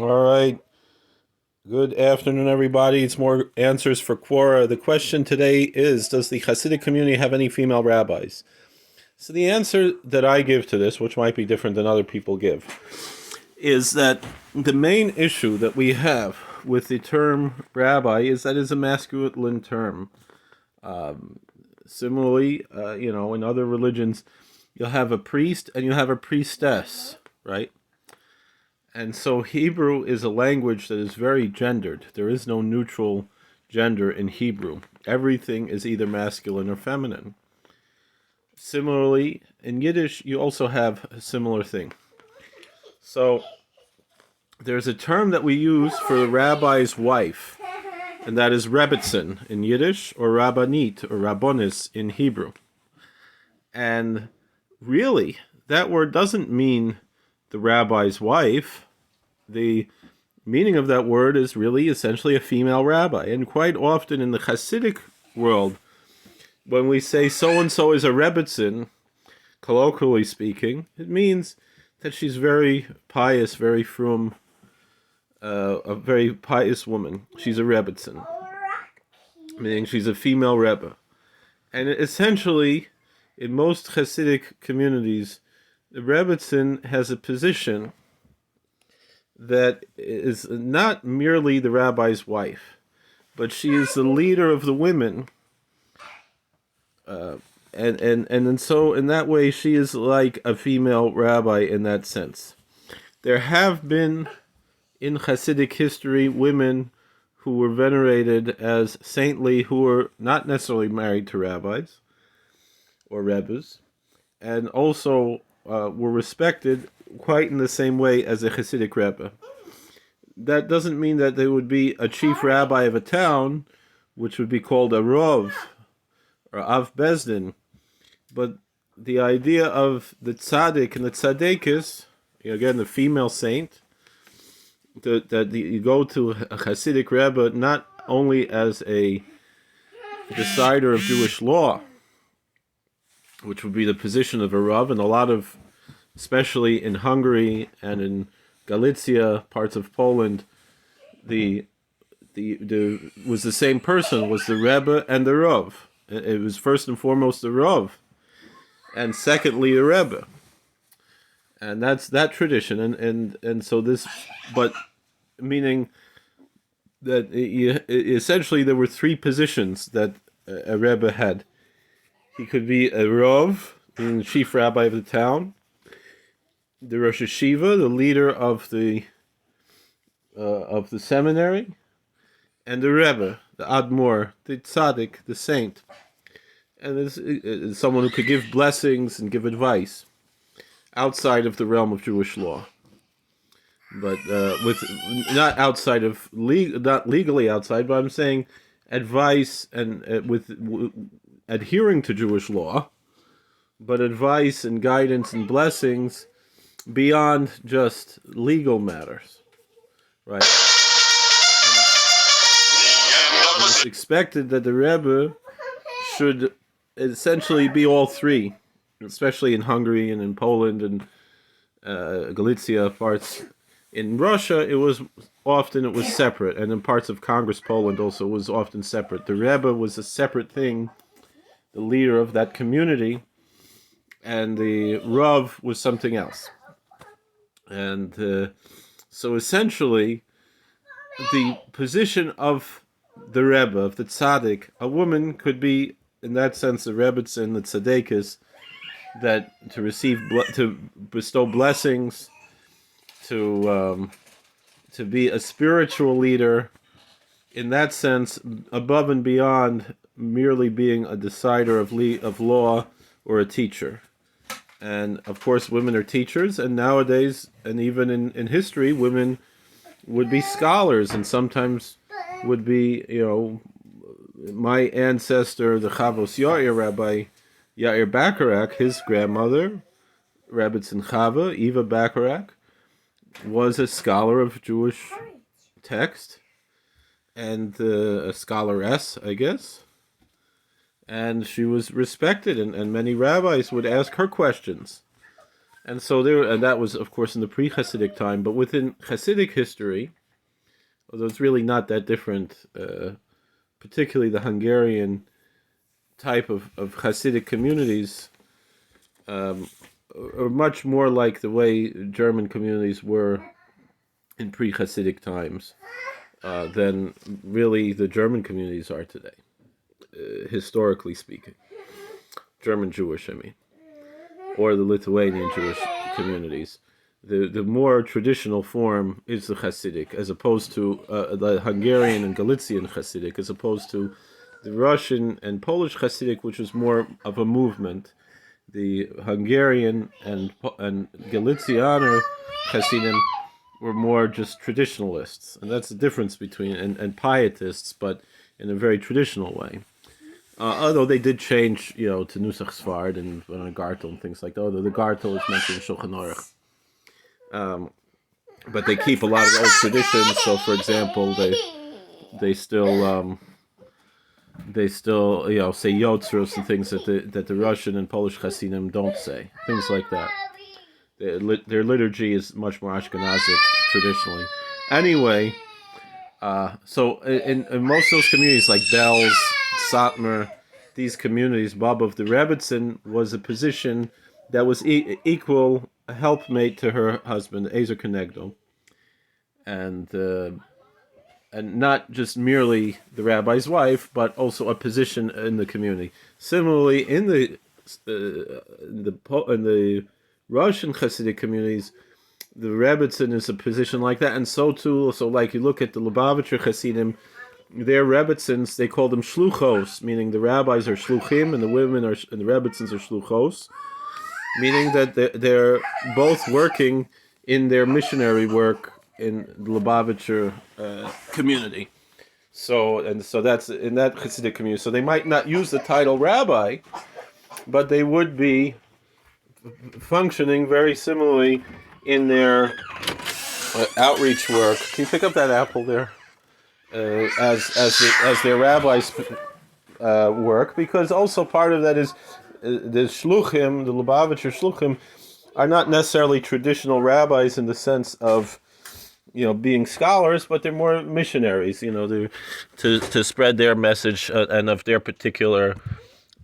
All right. Good afternoon, everybody. It's more answers for Quora. The question today is, does the Hasidic community have any female rabbis? So the answer that I give to this, which might be different than other people give, is that the main issue that we have with the term rabbi is that it's a masculine term. Similarly, in other religions, you'll have a priest and you'll have a priestess, right? And so Hebrew is a language that is very gendered. There is no neutral gender in Hebrew. Everything is either masculine or feminine. Similarly, in Yiddish, you also have a similar thing. So there's a term that we use for the rabbi's wife, and that is rebbitzin in Yiddish, or rabbanit, or rabbonis in Hebrew. And really, that word doesn't mean the rabbi's wife. The meaning of that word is really essentially a female rabbi. And quite often in the Hasidic world, when we say so-and-so is a rebbitzin, colloquially speaking, it means that she's very pious, very frum, a very pious woman. She's a rebbitzin, meaning she's a female rebbe. And essentially, in most Hasidic communities, the rebbitzin has a position that is not merely the rabbi's wife, but she is the leader of the women, and so in that way she is like a female rabbi in that sense. There have been in Hasidic history women who were venerated as saintly, who were not necessarily married to rabbis or rebbes, and also were respected quite in the same way as a Hasidic rebbe. That doesn't mean that they would be a chief rabbi of a town, which would be called a rov or av bezdin, but the idea of the tzaddik and the tzaddikis, again the female saint, that you go to a Hasidic rebbe not only as a decider of Jewish law, which would be the position of a rav, and a lot of, especially in Hungary and in Galicia, parts of Poland, the was the same person, was the Rebbe and the Rav. It was first and foremost the Rav, and secondly the Rebbe, and that's that tradition. And so this, but meaning that essentially there were three positions that a Rebbe had. He could be a Rav, the chief rabbi of the town, the Rosh Hashiva, the leader of the seminary, and the Rebbe, the Admor, the Tzaddik, the saint, and it's someone who could give blessings and give advice outside of the realm of Jewish law, but with not outside of not legally outside, but I'm saying advice and adhering to Jewish law, but advice and guidance and blessings beyond just legal matters, right? It's expected that the Rebbe should essentially be all three, especially in Hungary and in Poland and Galicia parts. In Russia, it was separate, and in parts of Congress Poland also it was often separate. The Rebbe was a separate thing, the leader of that community, and the Rav was something else. And so essentially, the position of the Rebbe, of the Tzaddik, a woman could be, in that sense, the Rebbitzin, the Tzaddikis, that to receive, to bestow blessings, to be a spiritual leader, in that sense, above and beyond merely being a decider of law or a teacher. And of course, women are teachers, and nowadays, and even in history, women would be scholars, and sometimes would be, my ancestor, the Chavos Yair Rabbi Yair Bacharach, his grandmother, Rebbitzin Chava, Eva Bacharach, was a scholar of Jewish text, and a scholaress, I guess. And she was respected, and many rabbis would ask her questions And so and that was, of course, in the pre-Hasidic time. But within Hasidic history, although it's really not that different, particularly the Hungarian type of Hasidic communities are much more like the way German communities were in pre-Hasidic times than really the German communities are today, historically speaking. German Jewish, I mean, or the Lithuanian Jewish communities. The more traditional form is the Hasidic, as opposed to the Hungarian and Galician Hasidic, as opposed to the Russian and Polish Hasidic, which was more of a movement. The Hungarian and Galicianer Hasidim were more just traditionalists, and that's the difference between and pietists, but in a very traditional way. Although they did change, to Nusach Sfard and Gartel and things like that. Although the Gartel is mentioned in Shulchan Aruch. But they keep a lot of old traditions. So, for example, they still say Yotzros and things that the Russian and Polish Hasidim don't say. Things like that. Their liturgy is much more Ashkenazic traditionally. Anyway, so in most of those communities like Belz, Satmar, these communities, Bob the Rebbitzin was a position that was equal a helpmate to her husband, Ezer Kenegdo, and not just merely the rabbi's wife, but also a position in the community. Similarly, in the Russian Hasidic communities, the Rebbitzin is a position like that, and so too. So, like you look at the Lubavitcher Hasidim, their Rebbitzins, they call them shluchos, meaning the rabbis are shluchim and the women and the Rebbitzins are shluchos, meaning that they're both working in their missionary work in the Lubavitcher community. So that's in that Hasidic community. So they might not use the title rabbi, but they would be functioning very similarly in their outreach work. Can you pick up that apple there? As their rabbis work, because also part of that is the shluchim, the Lubavitcher shluchim, are not necessarily traditional rabbis in the sense of being scholars, but they're more missionaries, to spread their message and of their particular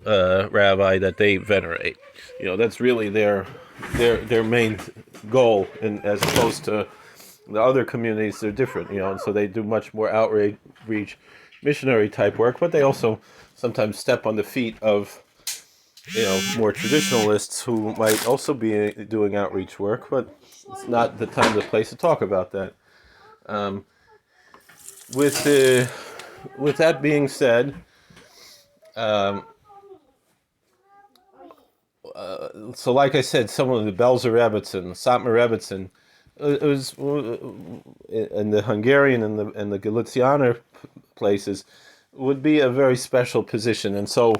rabbi that they venerate. That's really their main goal, and as opposed to the other communities, they're different, and so they do much more outreach, missionary type work, but they also sometimes step on the feet of, more traditionalists who might also be doing outreach work, but it's not the time or the place to talk about that. With that being said, so like I said, some of the Belzer Rebbitzin, Satmar Rebbitzin, it was in the Hungarian and the Galicianer places would be a very special position, and so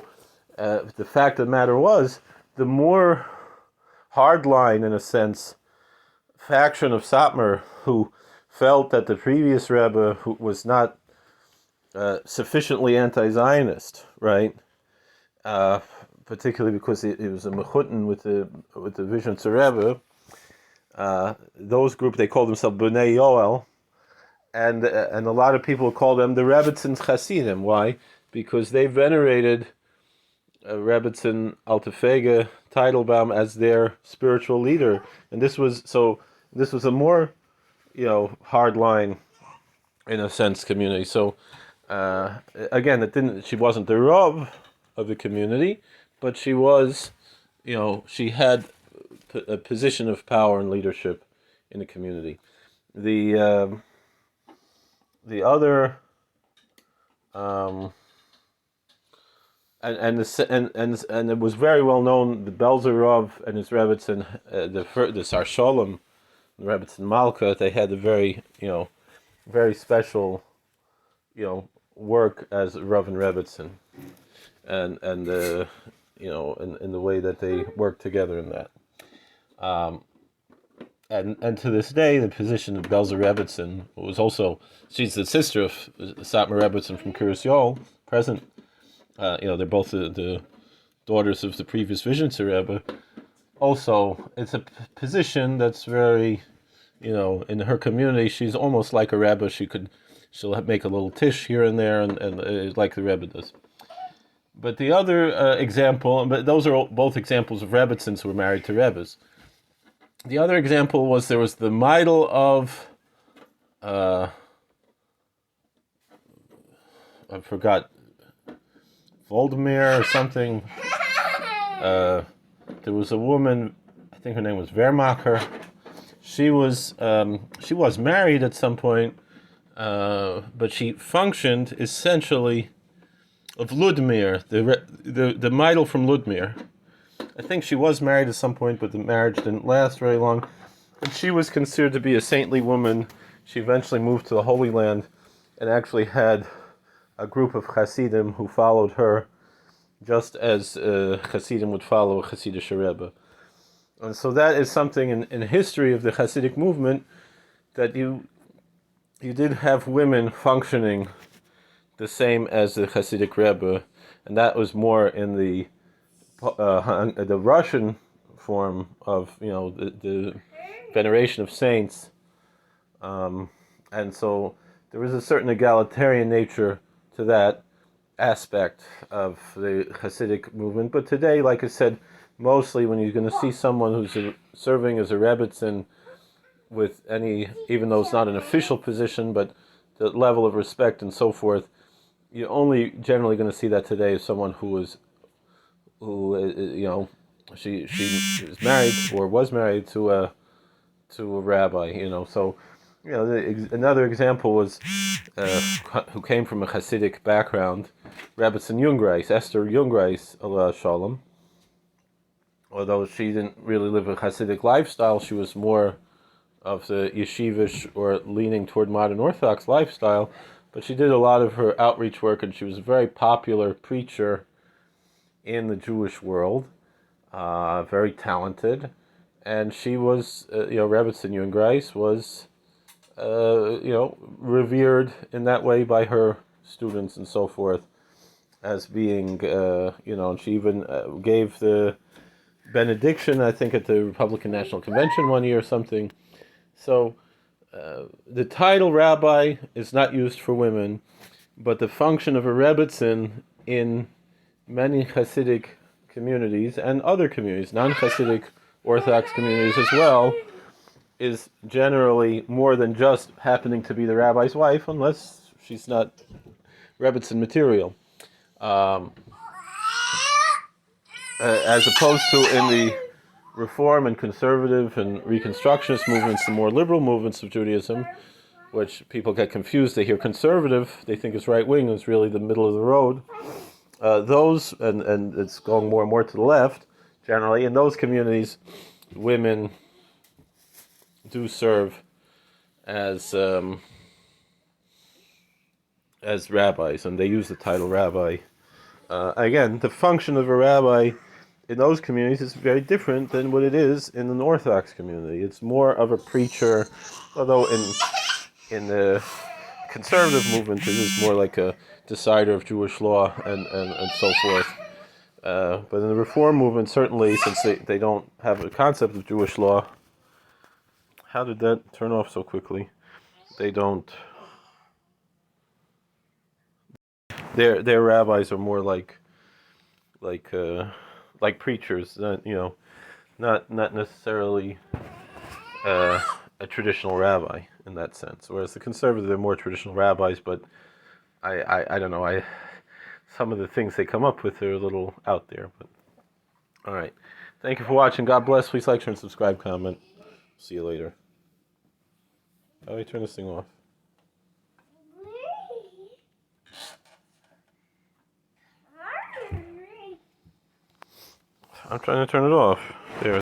the fact of the matter was, the more hardline, in a sense, faction of Satmar who felt that the previous Rebbe who was not sufficiently anti-Zionist, right? Particularly because it was a mechutin with the Vizhnitzer Rebbe. Those group, they called themselves Bnei Yoel, and a lot of people call them the Rebbitzin Chasidim. Why? Because they venerated Rebbitzin Altefege Teitelbaum as their spiritual leader, and this was a more hardline, in a sense, community. So again, she wasn't the Rav of the community, but she was, she had a position of power and leadership in the community. The other and it was very well known, the Belzer Rav and his Rebbitzin, the Sar Sholem, the Rebbitzin Malka, they had a very very special work as Rav and Rebbitzin, and in the way that they worked together in that. And to this day, the position of Belzer Rebbitzin was also, she's the sister of Satmar Rebbitzin from Kiryas Yoel, present. They're both the daughters of the previous Vizhnitzer Rebbe. also, it's a position that's very, in her community, she's almost like a Rebbe. She'll make a little tish here and there, and like the Rebbe does. But the other example, but those are both examples of Rebbitzins who were married to Rebbes. The other example was there was the Meidel of, I forgot, Voldemir or something. There was a woman, I think her name was Wehrmacher. She was married at some point, but she functioned essentially of Ludmir, the Meidel from Ludmir. I think she was married at some point, but the marriage didn't last very long. And she was considered to be a saintly woman. She eventually moved to the Holy Land and actually had a group of Hasidim who followed her, just as Hasidim would follow a Hasidic Rebbe. And so that is something in history of the Hasidic movement, that you did have women functioning the same as the Hasidic Rebbe, and that was more in the Russian form of the veneration of saints, and so there was a certain egalitarian nature to that aspect of the Hasidic movement. But today, like I said, mostly when you're going to see someone who's serving as a Rebbitzin with even though it's not an official position, but the level of respect and so forth, you're only generally going to see that today as someone she is married or was married to a rabbi. So another example was who came from a Hasidic background, Rebbitzin Jungreis, Esther Jungreis, Allah Shalom. Although she didn't really live a Hasidic lifestyle, she was more of the yeshivish or leaning toward modern Orthodox lifestyle. But she did a lot of her outreach work, and she was a very popular preacher in the Jewish world, very talented. And she was, Rebbitzin Jungreis was, revered in that way by her students and so forth, as being, and she even gave the benediction, I think, at the Republican National Convention one year or something. So the title rabbi is not used for women, but the function of a Rebbitzin in many Hasidic communities and other communities, non-Hasidic Orthodox communities as well, is generally more than just happening to be the rabbi's wife, unless she's not Rebbitzin material. As opposed to in the Reform and Conservative and Reconstructionist movements, the more liberal movements of Judaism, which people get confused. They hear conservative, they think it's right wing, it's really the middle of the road. Those, and it's going more and more to the left, generally, in those communities, women do serve as rabbis, and they use the title rabbi. Again, the function of a rabbi in those communities is very different than what it is in an Orthodox community. It's more of a preacher, although in the conservative movement it is more like a decider of Jewish law and so forth. But in the Reform movement, certainly, since they don't have a concept of Jewish law, how did that turn off so quickly? They don't. Their rabbis are more like preachers, not necessarily a traditional rabbi in that sense. Whereas the conservative, they're more traditional rabbis, but I don't know. Some of the things they come up with are a little out there. But all right, thank you for watching. God bless. Please like, share, and subscribe. Comment. See you later. How do I turn this thing off? I'm trying to turn it off. There.